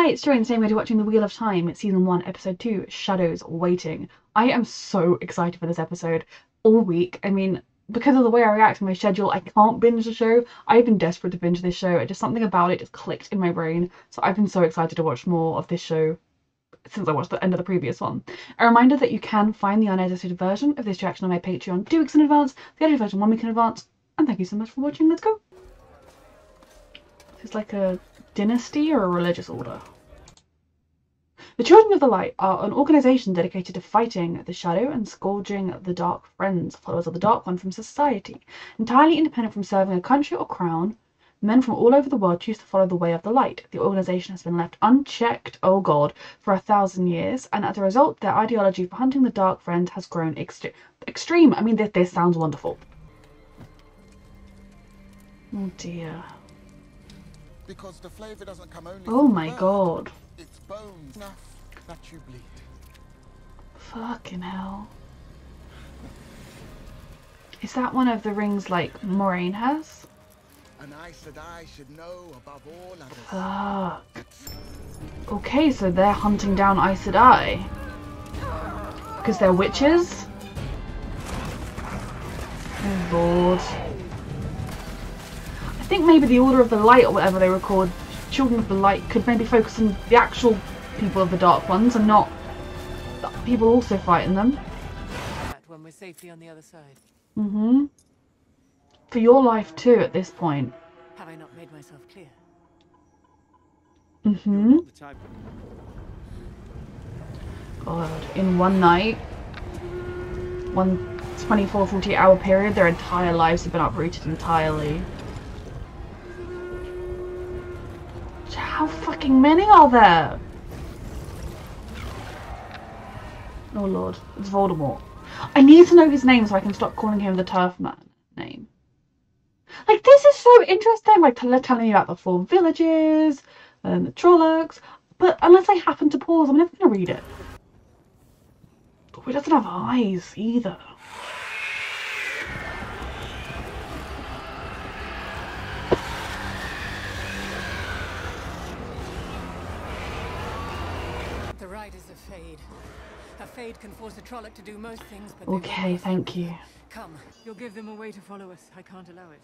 it's true, in the same way to watching The Wheel of Time, Season 1, Episode 2, Shadows Waiting. I am so excited for this episode all week. I mean, because of the way I react to my schedule, I can't binge the show. I've been desperate to binge this show. Just something about it just clicked in my brain. So I've been so excited to watch more of this show since I watched the end of the previous one. A reminder that you can find the unedited version of this reaction on my Patreon 2 weeks in advance, the edited version 1 week in advance, and thank you so much for watching. Let's go! It's like a dynasty or a religious order. The Children of the Light are an organisation dedicated to fighting the shadow and scourging the Dark Friends, followers of the Dark One, from society. Entirely independent from serving a country or crown, men from all over the world choose to follow the way of the light. The organisation has been left unchecked, oh god, for 1,000 years, and as a result, their ideology for hunting the Dark Friend has grown extreme. I mean, this sounds wonderful. Oh dear. Because the flavor doesn't come only oh my god. It's bones enough that you bleed. Fucking hell. Is that one of the rings like Moraine has? An Aes Sedai should know above all others. Fuck. Okay, so they're hunting down Aes Sedai. Because they're witches? Oh lord. I think maybe the Order of the Light or whatever they were called, Children of the Light, could maybe focus on the actual people of the Dark Ones and not people also fighting them. When we're safely on the other side. Mm-hmm. For your life too at this point. Have I not made myself clear? Mm-hmm. God, in one night, one 24, 48-hour period, their entire lives have been uprooted entirely. How fucking many are there? Oh lord, it's Voldemort. I need to know his name so I can stop calling him the Turf Man name. Like, this is so interesting, like telling me about the 4 villages and the Trollocs, but unless I happen to pause, I'm never gonna read it. Oh, he doesn't have eyes either. The rite is a fade. A fade can force a Trolloc to do most things, but okay, thank you. Come, you'll give them a way to follow us. I can't allow it.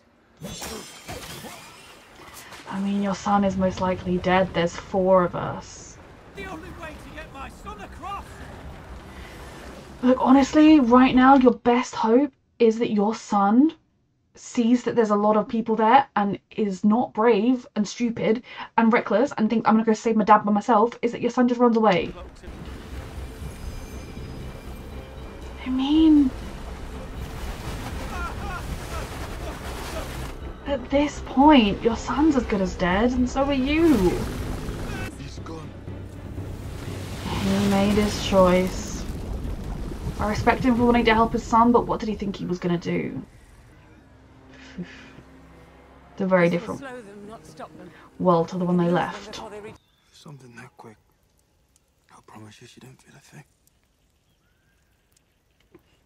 I mean, your son is most likely dead. There's 4 of us. The only way to get my son across. Look, honestly, right now, your best hope is that your son sees that there's a lot of people there and is not brave and stupid and reckless and think, I'm gonna go save my dad by myself, is that your son just runs away. I mean, at this point, your son's as good as dead, and so are you. He's gone. He made his choice. I respect him for wanting to help his son, but what did he think he was gonna do? It's a very different world to the one they left. Something that quick. I promise you she didn't feel a thing.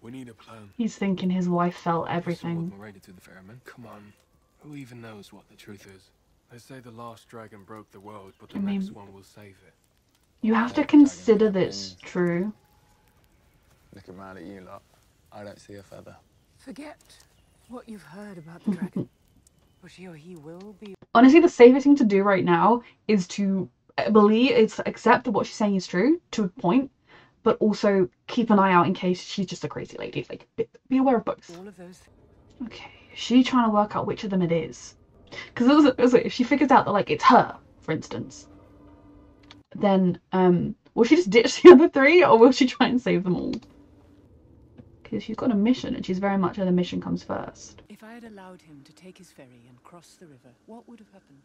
We need a plan. He's thinking his wife felt everything. To the ferryman. Come on. Who even knows what the truth is? They say the last dragon broke the world, but the next one will save it. You have to consider this true. Looking mad at you lot. I don't see a feather. Forget what you've heard about the dragon. For sure he will be. Honestly, the safest thing to do right now is to accept that what she's saying is true to a point, but also keep an eye out in case she's just a crazy lady. Like, be aware of both. All of those. Okay, is she trying to work out which of them it is? Because if she figures out that, like, it's her, for instance, then will she just ditch the other 3, or will she try and save them all? Because she's got a mission, and she's very much where the mission comes first. If I had allowed him to take his ferry and cross the river, what would have happened?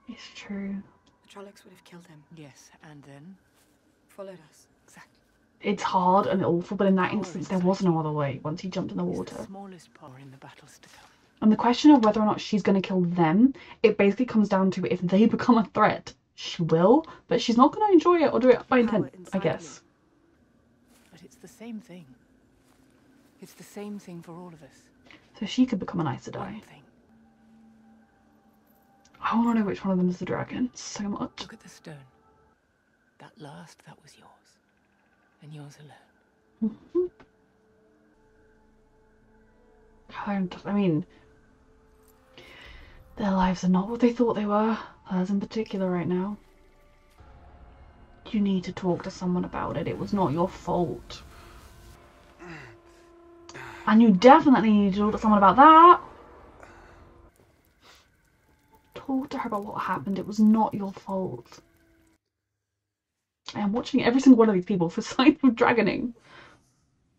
It's true. The Trollocs would have killed him. Yes, and then Followed us. exactly. It's hard and awful, but in that instance, there was no other way once he jumped in the water. The smallest power in the battles to come. And the question of whether or not she's going to kill them, it basically comes down to if they become a threat, she will, but she's not going to enjoy it or do it by intent, I guess. But it's the same thing. It's the same thing for all of us. So she could become an Aes Sedai. One thing. I want to know which one of them is the dragon so much. Look at the stone. That last, that was yours. And yours alone. I mean, their lives are not what they thought they were. Hers in particular right now. You need to talk to someone about it. It was not your fault. And you definitely need to talk to someone about that. Talk to her about what happened. It was not your fault. I am watching every single one of these people for signs of dragoning.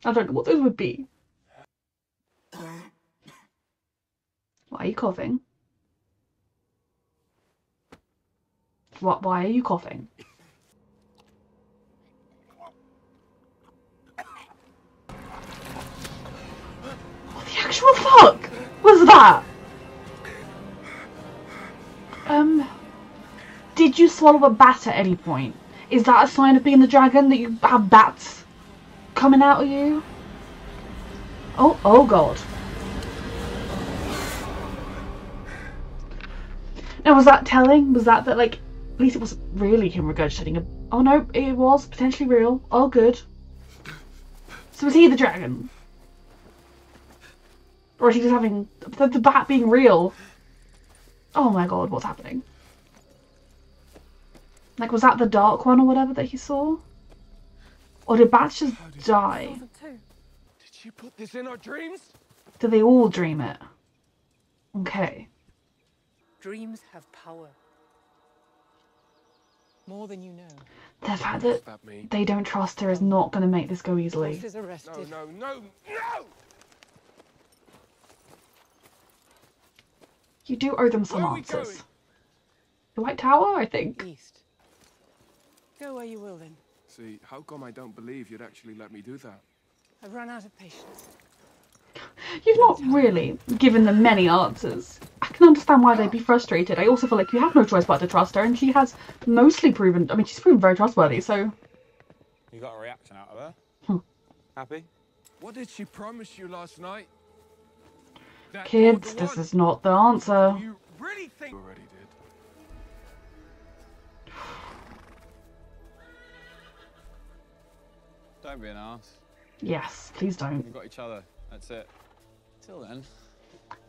I don't know what those would be. Why are you coughing? Why are you coughing? What the actual fuck was that? Did you swallow a bat at any point? Is that a sign of being the dragon, that you have bats coming out of you? Oh god. Now, was that telling? Was that like, at least it wasn't really him regurgitating a... Oh no, it was potentially real. Oh good. So was he the dragon? Or is he just having the bat being real? Oh my god, what's happening? Like, was that the dark one or whatever that he saw? Or did bats just die? Did you put this in our dreams? Did they all dream it? Okay. Dreams have power. More than you know. The fact that they don't trust her is not going to make this go easily. Is arrested. No. You do owe them some Where are we answers. going? The White Tower, I think. East. Go where you will then. See, how come I don't believe you'd actually let me do that? I've run out of patience. You've not really given them many answers. I can understand why they'd be frustrated. I also feel like you have no choice but to trust her, and she has mostly proven... I mean, she's proven very trustworthy, so... You got a reaction out of her? Happy? What did she promise you last night? That Kids, you're the this one? is not the answer. You really think you already did? Don't be an arse. Yes, please don't. We've got each other. That's it. Till then.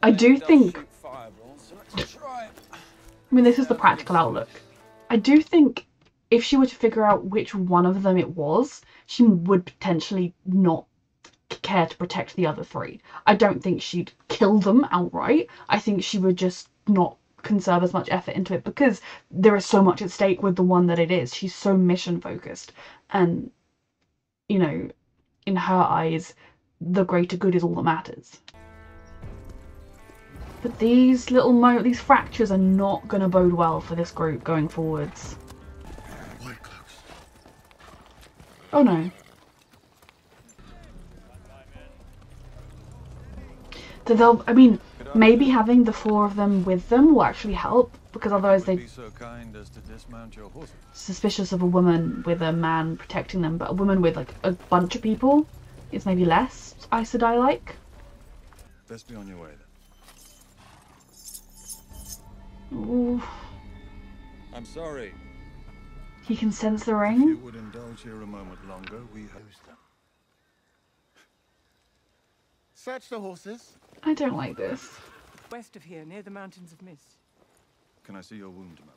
I do think... Shoot fireballs, so let's try it. I mean, this is the practical outlook. I do think if she were to figure out which one of them it was, she would potentially not care to protect the other three. I don't think she'd kill them outright. I think she would just not conserve as much effort into it because there is so much at stake with the one that it is. She's so mission focused, and you know, in her eyes, the greater good is all that matters. But these little these fractures are not going to bode well for this group going forwards. White cloaks. Oh no. So they'll, I mean, maybe having the four of them with them will actually help, because otherwise they'd Be so kind as to dismount your horses. suspicious of a woman with a man protecting them, but a woman with like a bunch of people is maybe less Aes Sedai like. Best be on your way then. Ooh, I'm sorry. he can sense the If you ring. would indulge here a moment longer, we host them. Search the horses. I don't like this. West of here, near the Mountains of Mist. Can I see your wound, ma'am?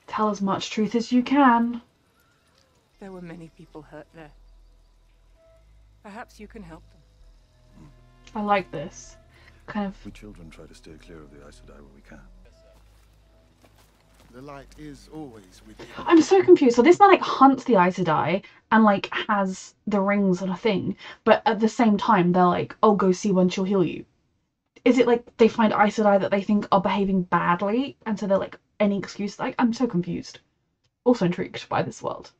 Tell as much truth as you can. There were many people hurt there. Perhaps you can help them. I like this. Kind of. We children try to steer clear of the Aes Sedai where we can. The light is always with you. I'm so confused. So this man like hunts the Aes Sedai and like has the rings and a thing, but at the same time they're like, "Oh, go see one, she'll heal you." Is it like they find Aes Sedai that they think are behaving badly, and so they're like any excuse? Like, I'm so confused. Also intrigued by this world.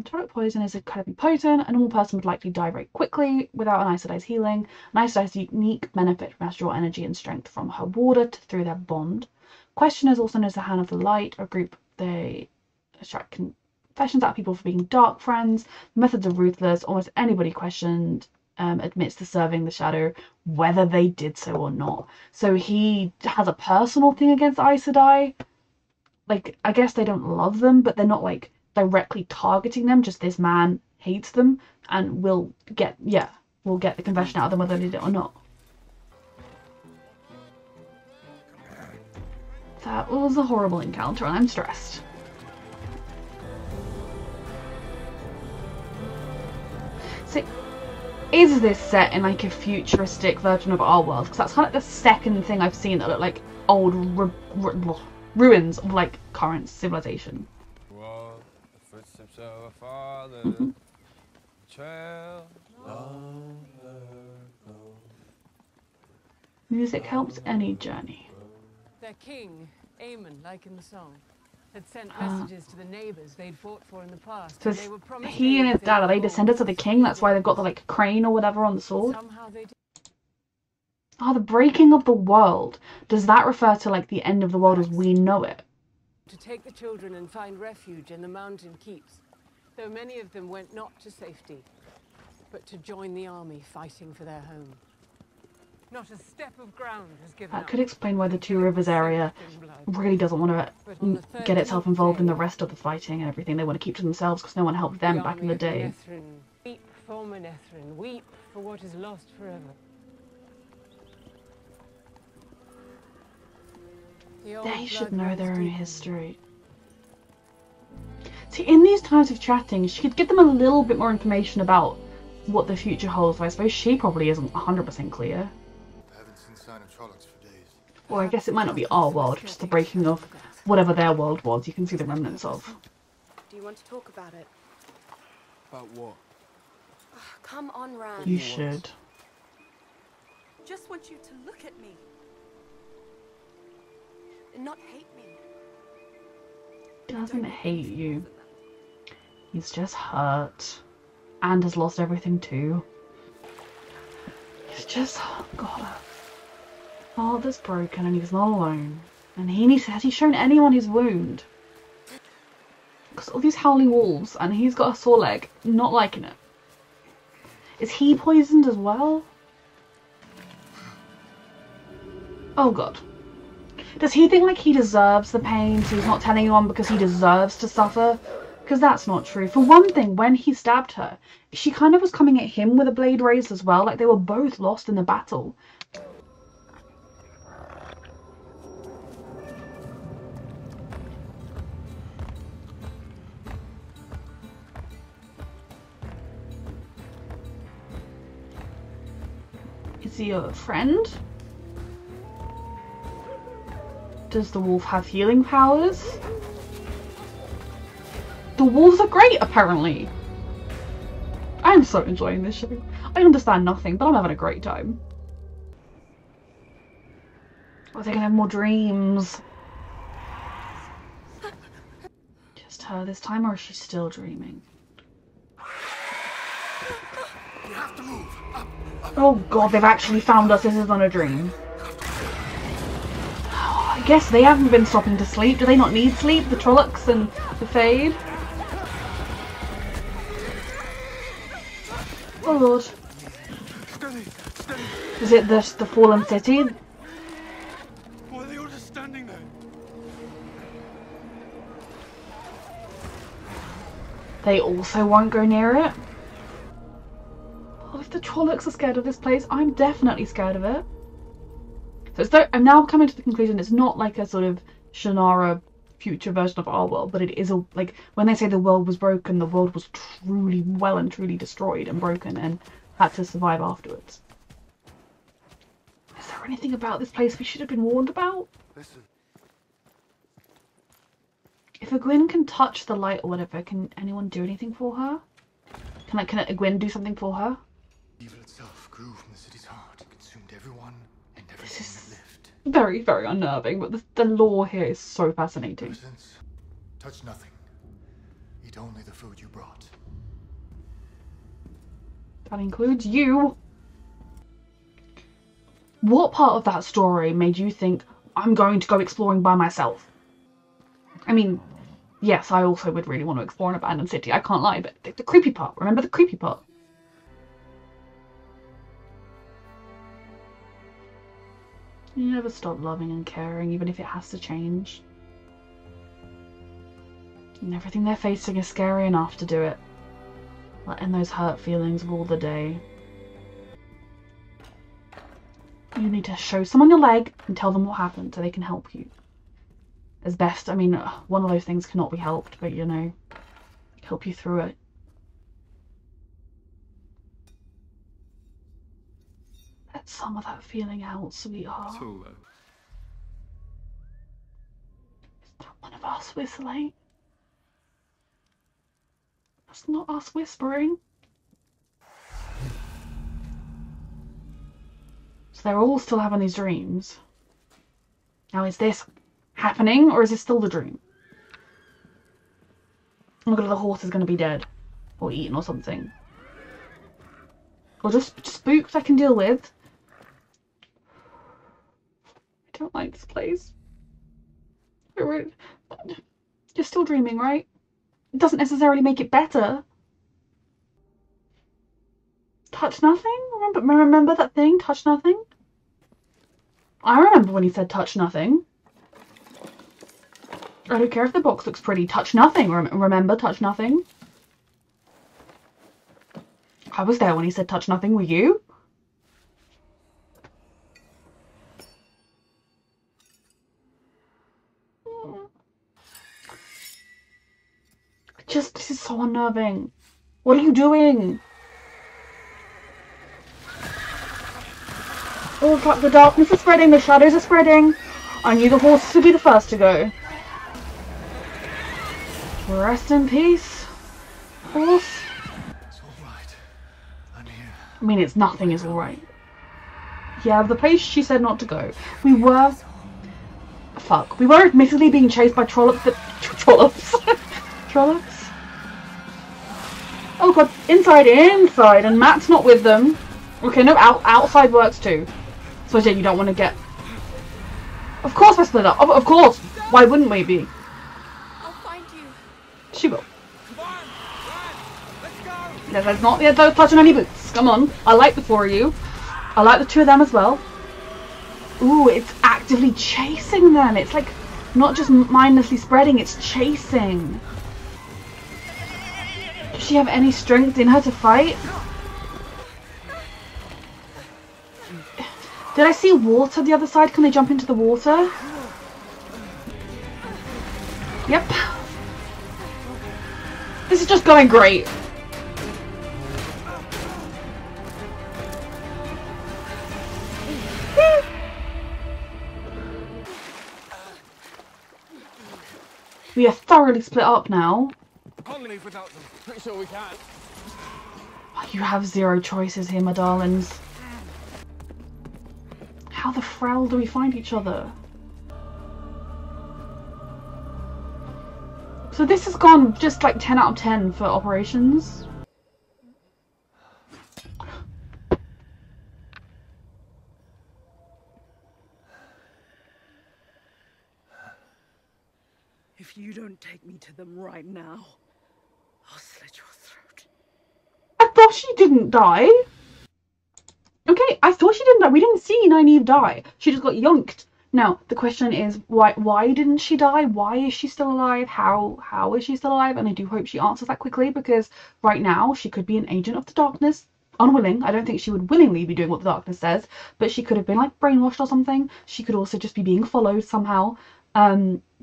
Toilet poison is incredibly potent. A normal person would likely die very quickly without an Aes Sedai's healing. An Aes Sedai's unique benefit from draw energy and strength from her water through their bond. Questioners, also known as the Hand of the Light, are a group they extract confessions out of people for being dark friends. The methods are ruthless. Almost anybody questioned admits to serving the Shadow, whether they did so or not. So he has a personal thing against Aes Sedai. Like, I guess they don't love them, but they're not like directly targeting them. Just this man hates them, and we'll get the confession out of them whether they did it or not. That was a horrible encounter, and I'm stressed. So, is this set in like a futuristic version of our world? Because that's kind of the second thing I've seen that look like old ruins of like current civilization. Walk the footsteps of a father. Trail Music helps any journey. Their king, Aemon, like in the song, had sent messages to the neighbors they'd fought for in the past. So They were promised he and aid his if dad, they are they were descendants of the king? That's why they've got the like crane or whatever on the sword. Somehow they did. Oh, the breaking of the world. Does that refer to like the end of the world as we know it? To take the children and find refuge in the mountain keeps, though many of them went not to safety, but to join the army fighting for their home. Not a step of ground was given That up. could explain why the Two Rivers area really doesn't want to get itself involved in the rest of the fighting and everything. They want to keep to themselves because no one helped them back in the day. Weep for Manethrin, weep for what is lost forever. They should know their own history. See, in these times of chatting, she could give them a little bit more information about what the future holds. I suppose she probably isn't 100% clear. I haven't seen sign of Trollocs for days. Or I guess it might not be our world, just the breaking of whatever their world was. You can see the remnants of. Do you want to talk about it? About what? Come on, Ran. You should. Just want you to look at me. And not hate me. He doesn't hate you. He's just hurt. And has lost everything too. He's just, oh God. Father's broken and he's not alone. And has he shown anyone his wound? Because all these howling wolves and he's got a sore leg. Not liking it. Is he poisoned as well? Oh God. Does he think like he deserves the pain, so he's not telling anyone because he deserves to suffer? Because that's not true. For one thing, when he stabbed her, she kind of was coming at him with a blade raised as well. Like they were both lost in the battle. Is he a friend? Does the wolf have healing powers? The wolves are great, apparently. I'm so enjoying this show. I understand nothing, but I'm having a great time. Are they gonna have more dreams? Just her this time, or is she still dreaming? You have to move. Up. Oh God, they've actually found us. This isn't a dream. I guess they haven't been stopping to sleep. Do they not need sleep? The Trollocs and the Fade? Oh Lord. Steady, steady. Is it the fallen city? Why are they all just standing there? They also won't go near it? Oh, if the Trollocs are scared of this place, I'm definitely scared of it. So it's though I'm now coming to the conclusion it's not like a sort of Shannara future version of our world, but it is a, like when they say the world was broken, the world was truly well and truly destroyed and broken and had to survive afterwards. Is there anything about this place we should have been warned about? Listen. If Egwene can touch the light or whatever, can anyone do anything for her? Can Egwene do something for her? Evil itself grew from the city's heart and consumed everyone and everything This is that lived. very, very unnerving, but the lore here is so fascinating. Ever since, touch nothing. Eat only the food you brought. That includes you. What part of that story made you think, I'm going to go exploring by myself? I mean, yes, I also would really want to explore an abandoned city, I can't lie, but the creepy part, remember the creepy part? You never stop loving and caring, even if it has to change. And everything they're facing is scary enough to do it. Letting those hurt feelings rule the day. You need to show someone your leg and tell them what happened so they can help you. As best, I mean, one of those things cannot be helped, but you know, help you through it. Let some of that feeling out, sweetheart. It's all though. It's not one of us whistling. That's not us whispering. So they're all still having these dreams. Now, is this happening, or is this still the dream? Oh my god, the horse is going to be dead. Or eaten or something. Or just spooked I can deal with. I don't like this place. You're still dreaming, right? It doesn't necessarily make it better. Touch nothing? Remember that thing? Touch nothing? I remember when he said touch nothing. I don't care if the box looks pretty. Touch nothing. Remember, touch nothing. I was there when he said touch nothing. Were you? This is so unnerving. What are you doing? Oh, fuck, the darkness is spreading, the shadows are spreading. I knew the horses would be the first to go. Rest in peace, horse. It's all right. I'm here. I mean, nothing is alright. Yeah, the place she said not to go. We were... Fuck. We were admittedly being chased by trollops, but... Trollops? Trollops? Oh god, inside, and Matt's not with them. Okay, no, outside works too. So yeah, you don't want to get... Of course we're split up, of course! Why wouldn't we be? I'll find you. She will. Come on, run, let's go. Yeah, let's not get those touching any boots. Come on, I like the four of you. I like the two of them as well. Ooh, it's actively chasing them. It's like, not just mindlessly spreading, it's chasing. Does she have any strength in her to fight? Did I see water the other side? Can they jump into the water? Yep. This is just going great. We are thoroughly split up now. Can't leave without them. Pretty sure we can. You have zero choices here, my darlings. How the frell do we find each other? So this has gone just like 10 out of 10 for operations. If you don't take me to them right now, I'll slit your throat. I thought she didn't die. Okay, I thought she didn't die. We didn't see Nynaeve die. She just got yoinked. Now, the question is, why didn't she die? Why is she still alive? How is she still alive? And I do hope she answers that quickly, because right now she could be an agent of the darkness. Unwilling. I don't think she would willingly be doing what the darkness says, but she could have been like brainwashed or something. She could also just be being followed somehow.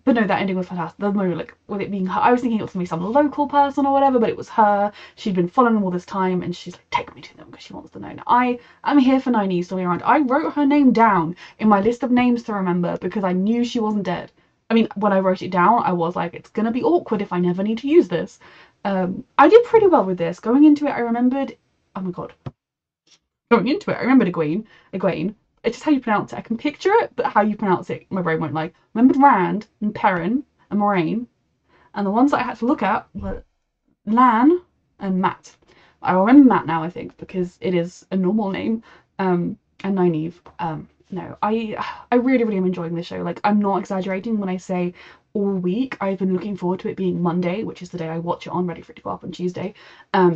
But no, that ending was fantastic. The moment, like, with it being her, I was thinking it was going to be some local person or whatever, but it was her. She'd been following them all this time, and she's like, take me to them, because she wants to know. Now, I'm here for Nynaeve story around. I wrote her name down in my list of names to remember, because I knew she wasn't dead. I mean, when I wrote it down, I was like, it's going to be awkward if I never need to use this. I did pretty well with this. Going into it, I remembered... Oh my god. Going into it, I remembered Egwene. It's just how you pronounce it. I can picture it, but how you pronounce it, my brain won't like. Remembered Rand and Perrin and Moraine, and the ones that I had to look at were Lan and Matt. I remember Matt now, I think, because it is a normal name. And Nynaeve. No, I really, really am enjoying this show. Like, I'm not exaggerating when I say all week I've been looking forward to it being Monday, which is the day I watch it on, ready for it to go up on Tuesday. I've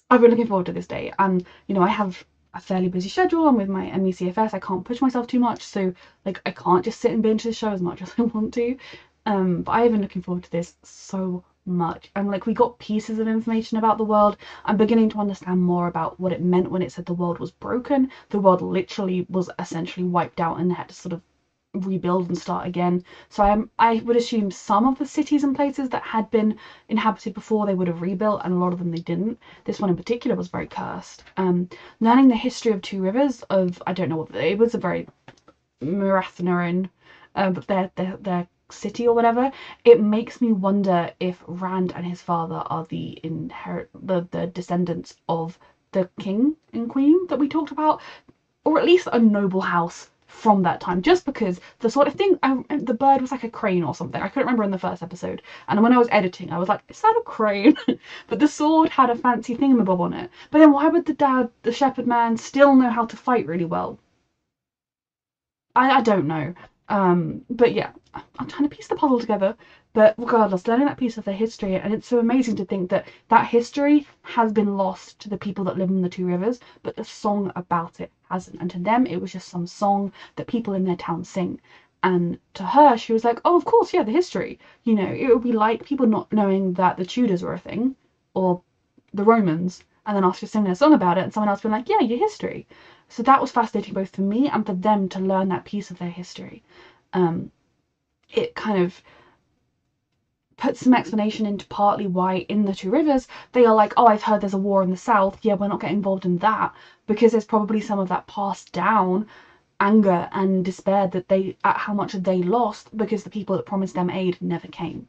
been looking forward to this day, and you know, I have a fairly busy schedule, and with my MECFS I can't push myself too much, so like I can't just sit and binge this show as much as I want to. But I have been looking forward to this so much, and like we got pieces of information about the world. I'm beginning to understand more about what it meant when it said the world was broken. The world literally was essentially wiped out and had to sort of rebuild and start again. So I would assume some of the cities and places that had been inhabited before they would have rebuilt, and a lot of them they didn't. This one in particular was very cursed. Learning the history of Two Rivers, of I don't know what it was, a very Marathnarin, but their city or whatever, it makes me wonder if Rand and his father are the descendants of the king and queen that we talked about, or at least a noble house from that time, just because the sort of thing, the bird was like a crane or something. I couldn't remember in the first episode, and when I was editing I was like, is that a crane? But the sword had a fancy thingamabob on it. But then why would the shepherd man, still know how to fight really well? I don't know. But yeah, I'm trying to piece the puzzle together. But regardless, learning that piece of their history, and it's so amazing to think that that history has been lost to the people that live in the Two Rivers, but the song about it hasn't. And to them, it was just some song that people in their town sing. And to her, she was like, oh, of course, yeah, the history. You know, it would be like people not knowing that the Tudors were a thing, or the Romans, and then after singing a song about it, and someone else being like, yeah, your history. So that was fascinating both for me and for them to learn that piece of their history. It kind of puts some explanation into partly why in the Two Rivers they are like, oh, I've heard there's a war in the south. Yeah, we're not getting involved in that, because there's probably some of that passed down anger and despair that at how much they lost because the people that promised them aid never came.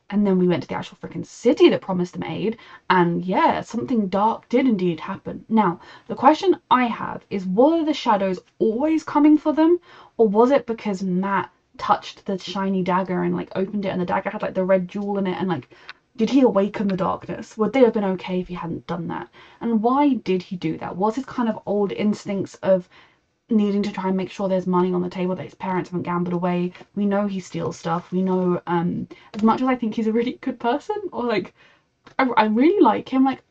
And then we went to the actual freaking city that promised them aid, and yeah, something dark did indeed happen. Now, the question I have is, were the shadows always coming for them, or was it because Matt touched the shiny dagger and like opened it, and the dagger had like the red jewel in it, and like, did he awaken the darkness? Would they have been okay if he hadn't done that? And why did he do that? Was his kind of old instincts of needing to try and make sure there's money on the table that his parents haven't gambled away? We know he steals stuff. We know, as much as I think he's a really good person, or like, I really like him, like,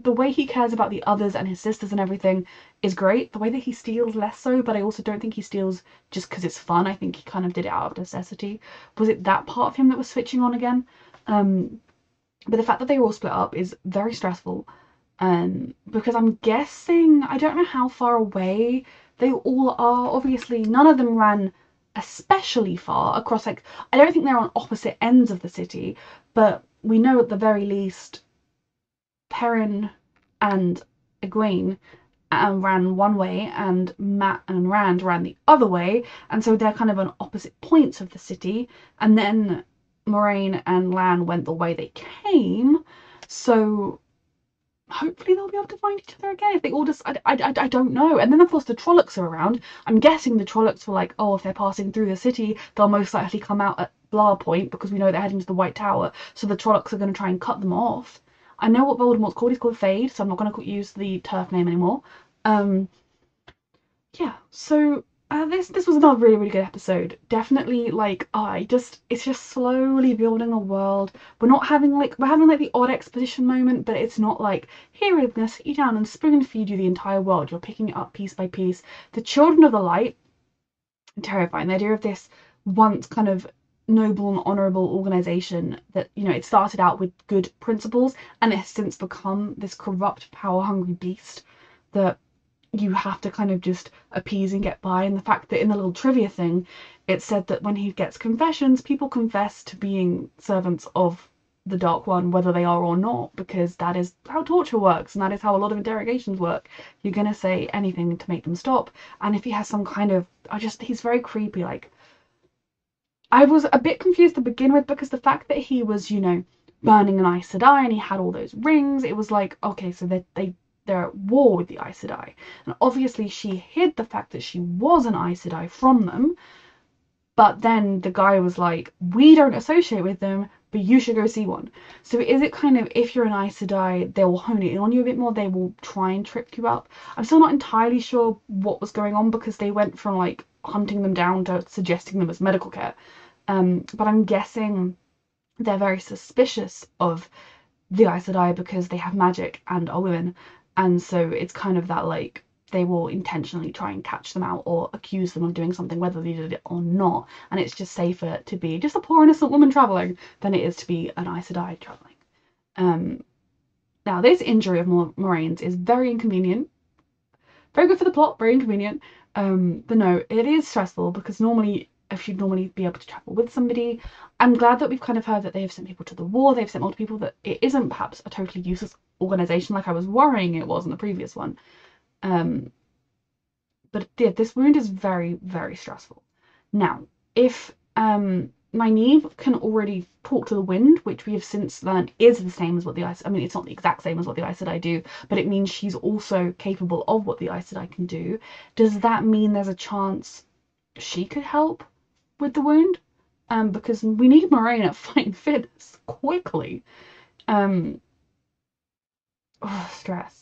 the way he cares about the others and his sisters and everything is great. The way that he steals, less so, but I also don't think he steals just because it's fun. I think he kind of did it out of necessity. Was it that part of him that was switching on again? But the fact that they were all split up is very stressful. Because I'm guessing, I don't know how far away they all are. Obviously, none of them ran especially far across, like, I don't think they're on opposite ends of the city, but we know at the very least Perrin and Egwene ran one way, and Matt and Rand ran the other way, and so they're kind of on opposite points of the city. And then Moraine and Lan went the way they came, so hopefully they'll be able to find each other again. If they all just, I don't know. And then of course the Trollocs are around. I'm guessing the Trollocs were like, oh, if they're passing through the city, they'll most likely come out at Blah Point, because we know they're heading to the White Tower, so the Trollocs are going to try and cut them off. I know what Voldemort's called. He's called Fade, so I'm not going to use the turf name anymore. Yeah, so this was another really, really good episode. Definitely, like, it's just slowly building a world. We're having like the odd exposition moment, but it's not like, here we're gonna sit you down and spoon feed you the entire world. You're picking it up piece by piece. The Children of the Light, terrifying. The idea of this once kind of noble and honourable organisation that, you know, it started out with good principles and it has since become this corrupt, power-hungry beast that you have to kind of just appease and get by. And the fact that in the little trivia thing, it said that when he gets confessions, people confess to being servants of the Dark One, whether they are or not, because that is how torture works, and that is how a lot of interrogations work. You're going to say anything to make them stop. And if he has some kind of, he's very creepy. Like, I was a bit confused to begin with, because the fact that he was, you know, burning an Aes Sedai and he had all those rings, it was like, okay, so they're at war with the Aes Sedai. And obviously she hid the fact that she was an Aes Sedai from them, but then the guy was like, we don't associate with them, but you should go see one. So is it kind of, if you're an Aes Sedai, they will hone it in on you a bit more, they will try and trip you up? I'm still not entirely sure what was going on, because they went from like hunting them down to suggesting them as medical care. But I'm guessing they're very suspicious of the Aes Sedai because they have magic and are women. And so it's kind of that, like, they will intentionally try and catch them out or accuse them of doing something, whether they did it or not. And it's just safer to be just a poor innocent woman traveling than it is to be an Aes Sedai traveling. Now, this injury of Moraine's is very inconvenient. Very good for the plot, very inconvenient. But no, it is stressful because normally, if you'd normally be able to travel with somebody, I'm glad that we've kind of heard that they have sent people to the war, they've sent multiple people, that it isn't perhaps a totally useless organization like I was worrying it was in the previous one. But yeah, this wound is very, very stressful. Now, if Nynaeve can already talk to the wind, which we have since learned is the same as what the Aes... I mean, it's not the exact same as what the Aes Sedai do, but it means she's also capable of what the Aes Sedai can do. Does that mean there's a chance she could help with the wound? Because we need Moraine at fighting fits quickly. Stress.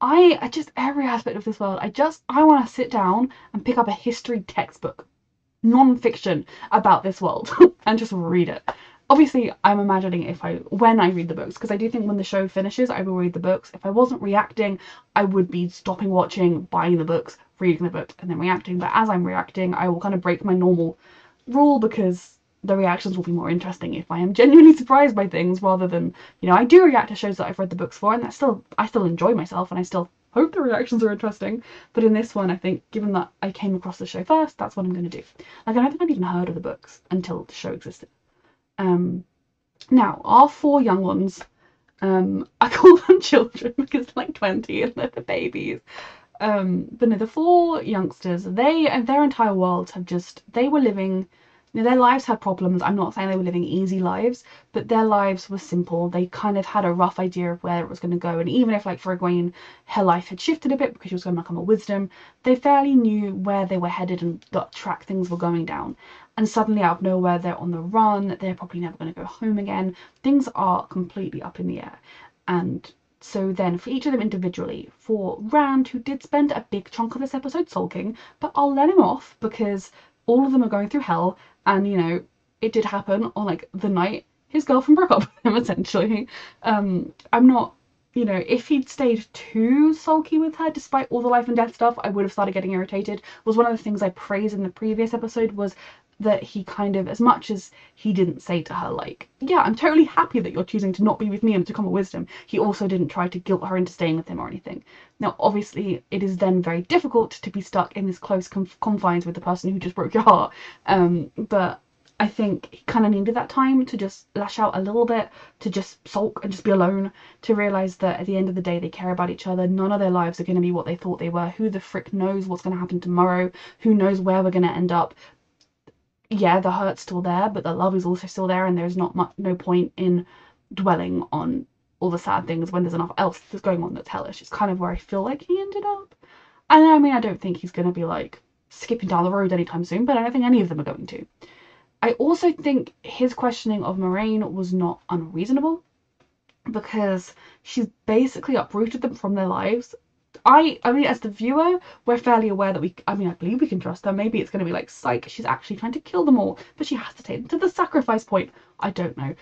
I just, every aspect of this world, I want to sit down and pick up a history textbook, non-fiction, about this world and just read it. Obviously, I'm imagining when I read the books, because I do think when the show finishes, I will read the books. If I wasn't reacting, I would be stopping watching, buying the books, reading the books, and then reacting. But as I'm reacting, I will kind of break my normal rule, because the reactions will be more interesting if I am genuinely surprised by things, rather than, I do react to shows that I've read the books for, and I still enjoy myself, and I still hope the reactions are interesting. But in this one, I think, given that I came across the show first, that's what I'm going to do. Like, I don't think I'd even heard of the books until the show existed. Now, our 4 young ones, I call them children because they're like 20 and they're the babies. But no, the 4 youngsters, their entire worlds they were living, their lives had problems. I'm not saying they were living easy lives, but their lives were simple. They kind of had a rough idea of where it was going to go. And even if, like, for Egwene, her life had shifted a bit because she was going to become a wisdom, they fairly knew where they were headed and the track things were going down. And suddenly, out of nowhere, they're on the run. They're probably never going to go home again. Things are completely up in the air. And so then, for each of them individually, for Rand, who did spend a big chunk of this episode sulking, but I'll let him off because all of them are going through hell, and, it did happen on, like, the night his girlfriend broke up with him, essentially. I'm not, if he'd stayed too sulky with her, despite all the life and death stuff, I would have started getting irritated. Was one of the things I praised in the previous episode was that he kind of, as much as he didn't say to her, like, yeah, I'm totally happy that you're choosing to not be with me and to become a wisdom, he also didn't try to guilt her into staying with him or anything. Now, obviously, it is then very difficult to be stuck in this close confines with the person who just broke your heart. But I think he kind of needed that time to just lash out a little bit, to just sulk and just be alone, to realise that at the end of the day they care about each other. None of their lives are going to be what they thought they were. Who the frick knows what's going to happen tomorrow? Who knows where we're going to end up? Yeah, the hurt's still there, but the love is also still there, and there's no point in dwelling on all the sad things when there's enough else that's going on that's hellish. It's kind of where I feel like he ended up. And I mean, I don't think he's going to be, like, skipping down the road anytime soon, but I don't think any of them are going to. I also think his questioning of Moraine was not unreasonable, because she's basically uprooted them from their lives. I mean, as the viewer, we're fairly aware that I believe we can trust her. Maybe it's going to be like, psych, she's actually trying to kill them all, but she has to take them to the sacrifice point. I don't know.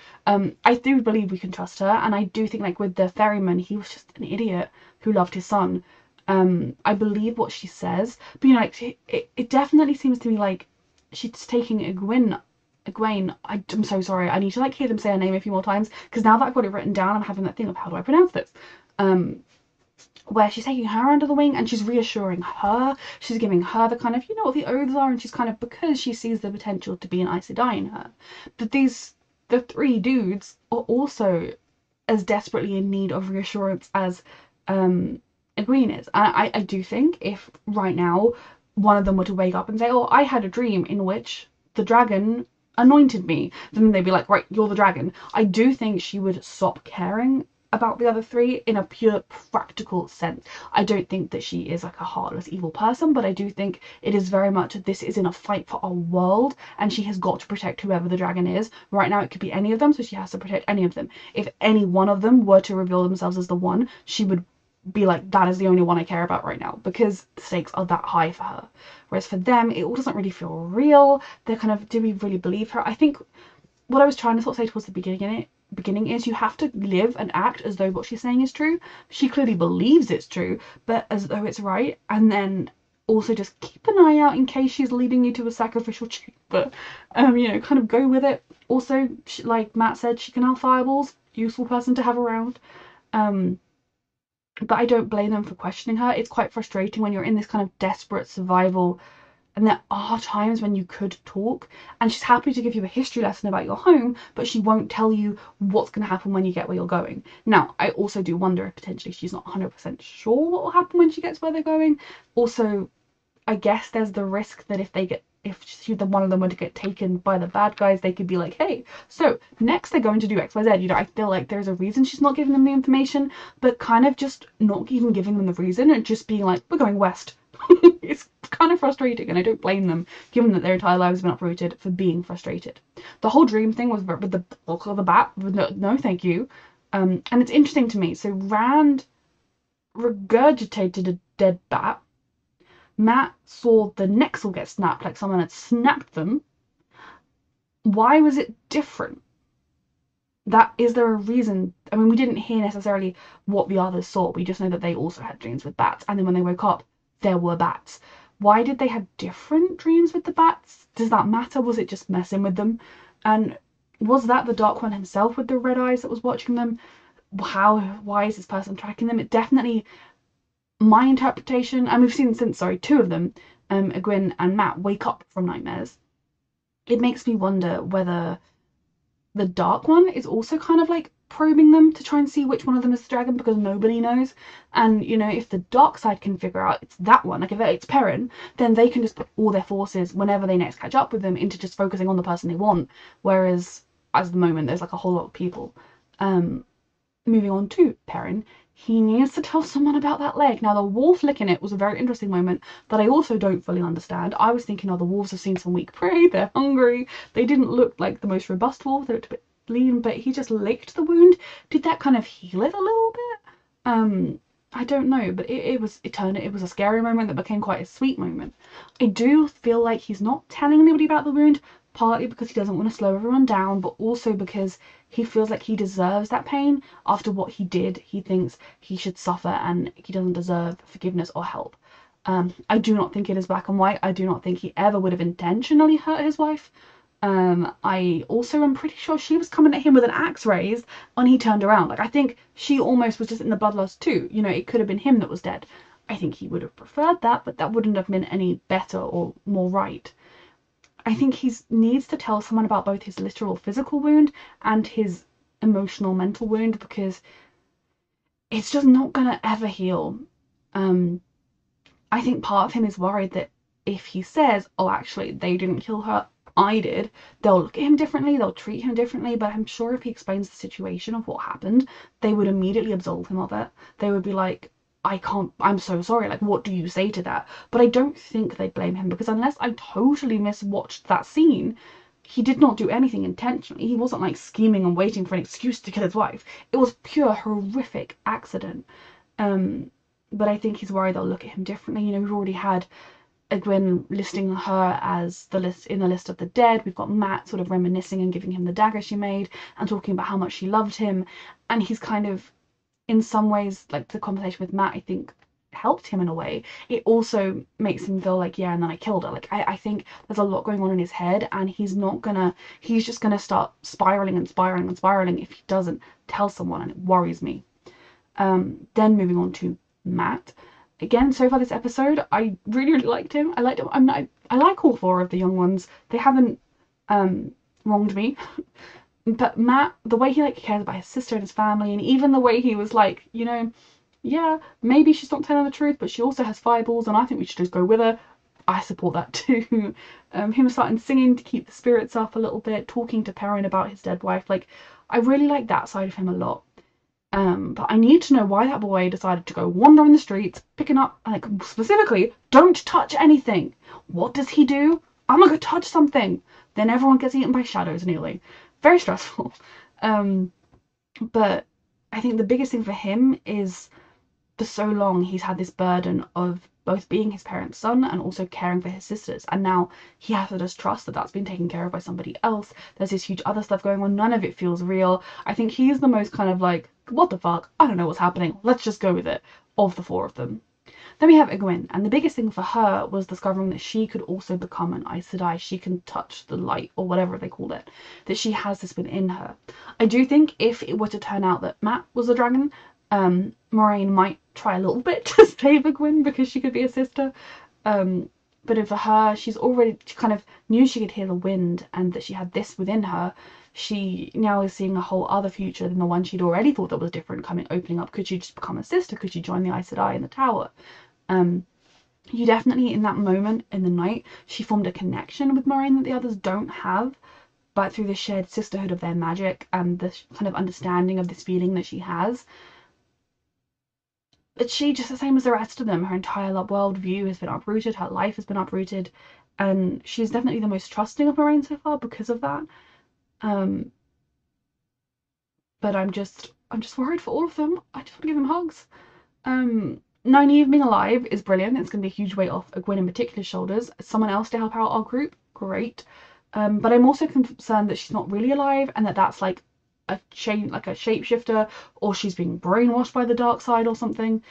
I do believe we can trust her, and I do think, like, with the ferryman, he was just an idiot who loved his son. I believe what she says, but, like, it definitely seems to me like she's taking Egwene, I'm so sorry, I need to, like, hear them say her name a few more times, because now that I've got it written down, I'm having that thing of, how do I pronounce this? Where she's taking her under the wing and she's reassuring her, she's giving her the kind of, what the oaths are, and she's kind of, because she sees the potential to be an Aes Sedai in her. But the 3 dudes are also as desperately in need of reassurance as Egwene is. And I do think if right now one of them were to wake up and say, oh, I had a dream in which the dragon anointed me, then they'd be like, right, you're the dragon. I do think she would stop caring about the other 3 in a pure practical sense. I don't think that she is, like, a heartless evil person, but I do think it is very much, this is in a fight for our world, and she has got to protect whoever the dragon is. Right now it could be any of them, so she has to protect any of them. If any one of them were to reveal themselves as the one, she would be like, that is the only one I care about right now, because the stakes are that high for her. Whereas for them, it all doesn't really feel real. They're kind of, do we really believe her? I think what I was trying to sort of say towards the beginning beginning is you have to live and act as though what she's saying is true. She clearly believes it's true, but as though it's right, and then also just keep an eye out in case she's leading you to a sacrificial chamber. You know, kind of go with it. Also, like Matt said, she can have fireballs. Useful person to have around. But I don't blame them for questioning her. It's quite frustrating when you're in this kind of desperate survival, and there are times when you could talk, and she's happy to give you a history lesson about your home, but she won't tell you what's going to happen when you get where you're going. Now, I also do wonder if potentially she's not 100% sure what will happen when she gets where they're going. Also, I guess there's the risk that if one of them were to get taken by the bad guys, they could be like, hey, so next they're going to do XYZ. You know, I feel like there's a reason she's not giving them the information, but kind of just not even giving them the reason and just being like, we're going west. It's kind of frustrating, and I don't blame them, given that their entire lives have been uprooted, for being frustrated. The whole dream thing was with the bulk of the bat. No, thank you. And it's interesting to me. So Rand regurgitated a dead bat. Matt saw the Nexel get snapped, like someone had snapped them. Why was it different? Is there a reason? I mean, we didn't hear necessarily what the others saw. We just know that they also had dreams with bats. And then when they woke up, there were bats. Why did they have different dreams with the bats? Does that matter? Was it just messing with them? And was that the Dark One himself with the red eyes that was watching them? Why is this person tracking them? It definitely, my interpretation, and we've seen since, two of them, Egwene and Matt, wake up from nightmares. It makes me wonder whether the Dark One is also kind of like probing them to try and see which one of them is the dragon, because nobody knows. And, you know, if the dark side can figure out it's that one, like if it's Perrin, then they can just put all their forces, whenever they next catch up with them, into just focusing on the person they want. Whereas, as the moment, there's like a whole lot of people. Moving on to Perrin, he needs to tell someone about that leg. Now, the wolf licking it was a very interesting moment that I also don't fully understand. I was thinking, oh, the wolves have seen some weak prey, they're hungry. They didn't look like the most robust wolf, they looked a bit lean, but he just licked the wound. Did that kind of heal it a little bit? I don't know, but it was a scary moment that became quite a sweet moment. I do feel like he's not telling anybody about the wound, partly because he doesn't want to slow everyone down, but also because he feels like he deserves that pain. After what he did, he thinks he should suffer, and he doesn't deserve forgiveness or help. I do not think it is black and white. I do not think he ever would have intentionally hurt his wife. I also am pretty sure she was coming at him with an axe raised and he turned around. Like, I think she almost was just in the bloodlust too. You know, it could have been him that was dead. I think he would have preferred that, but that wouldn't have been any better or more right. I think he needs to tell someone about both his literal physical wound and his emotional mental wound, because it's just not gonna ever heal. I think part of him is worried that if he says, oh, actually, they didn't kill her, I did, they'll look at him differently, they'll treat him differently. But I'm sure if he explains the situation of what happened, they would immediately absolve him of it. They would be like, I'm so sorry, like, what do you say to that? But I don't think they'd blame him, because unless I totally miswatched that scene, he did not do anything intentionally. He wasn't like scheming and waiting for an excuse to kill his wife. It was pure horrific accident. But I think he's worried they'll look at him differently. You know, we've already had Egwene listing her as in the list of the dead. We've got Matt sort of reminiscing and giving him the dagger she made and talking about how much she loved him. And he's kind of, in some ways, like the conversation with Matt, I think, helped him in a way. It also makes him feel like, yeah, and then I killed her. Like, I think there's a lot going on in his head, and he's just gonna start spiraling and spiraling and spiraling if he doesn't tell someone, and it worries me. Then moving on to Matt. Again, so far this episode, I really, really liked him. I liked him. I like all four of the young ones. They haven't wronged me. But Matt, the way he like cares about his sister and his family, and even the way he was like, you know, yeah, maybe she's not telling the truth, but she also has fireballs, and I think we should just go with her. I support that too. Him starting singing to keep the spirits up a little bit, talking to Perrin about his dead wife. Like, I really like that side of him a lot. But I need to know why that boy decided to go wandering the streets, picking up, like, specifically, don't touch anything. What does he do? I'm gonna go touch something. Then everyone gets eaten by shadows nearly. Very stressful. But I think the biggest thing for him is, for so long, he's had this burden of both being his parents' son and also caring for his sisters. And now he has to just trust that that's been taken care of by somebody else. There's this huge other stuff going on. None of it feels real. I think he's the most kind of like, what the fuck? I don't know what's happening. Let's just go with it, of the four of them. Then we have Egwene, and the biggest thing for her was discovering that she could also become an Aes Sedai. She can touch the light, or whatever they call it, that she has this within her. I do think if it were to turn out that Matt was a dragon, Moiraine might try a little bit to save Egwene because she could be a sister. But for her, she kind of knew she could hear the wind and that she had this within her. She now is seeing a whole other future than the one she'd already thought that was different opening up. Could she just become a sister? Could she join the Aes Sedai in the tower? You definitely, in that moment in the night, she formed a connection with Moiraine that the others don't have, but through the shared sisterhood of their magic and the kind of understanding of this feeling that she has. But she, just the same as the rest of them, her entire world view has been uprooted, her life has been uprooted, and she's definitely the most trusting of Moiraine so far because of that. But I'm just worried for all of them. I just want to give them hugs. Nynaeve being alive is brilliant. It's going to be a huge weight off Egwene in particular's shoulders. Someone else to help out our group, great. But I'm also concerned that she's not really alive and that that's like a shapeshifter, or she's being brainwashed by the dark side or something.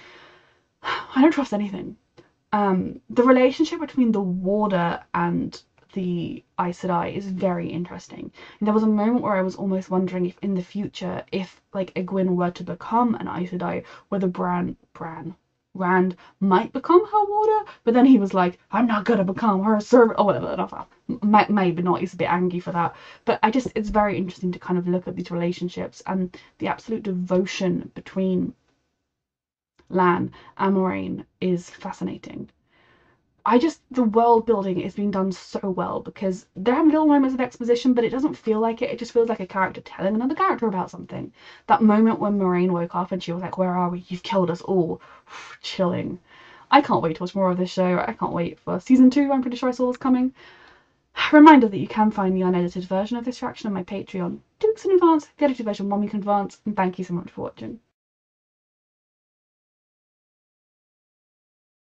I don't trust anything. The relationship between the Warder and the Aes Sedai is very interesting. And there was a moment where I was almost wondering if in the future, if like Egwene were to become an Aes Sedai, whether Rand might become her Warder, but then he was like, I'm not gonna become her servant, or whatever. Maybe not, he's a bit angry for that. But it's very interesting to kind of look at these relationships and the absolute devotion between Lan and Moiraine is fascinating. The world building is being done so well because there are little moments of exposition, but it doesn't feel like it. It just feels like a character telling another character about something. That moment when Moiraine woke up and she was like, where are we? You've killed us all. Chilling. I can't wait to watch more of this show. I can't wait for season 2. I'm pretty sure I saw this coming. Reminder that you can find the unedited version of this reaction on my Patreon 2 weeks in advance, the edited version 1 week in advance, and thank you so much for watching.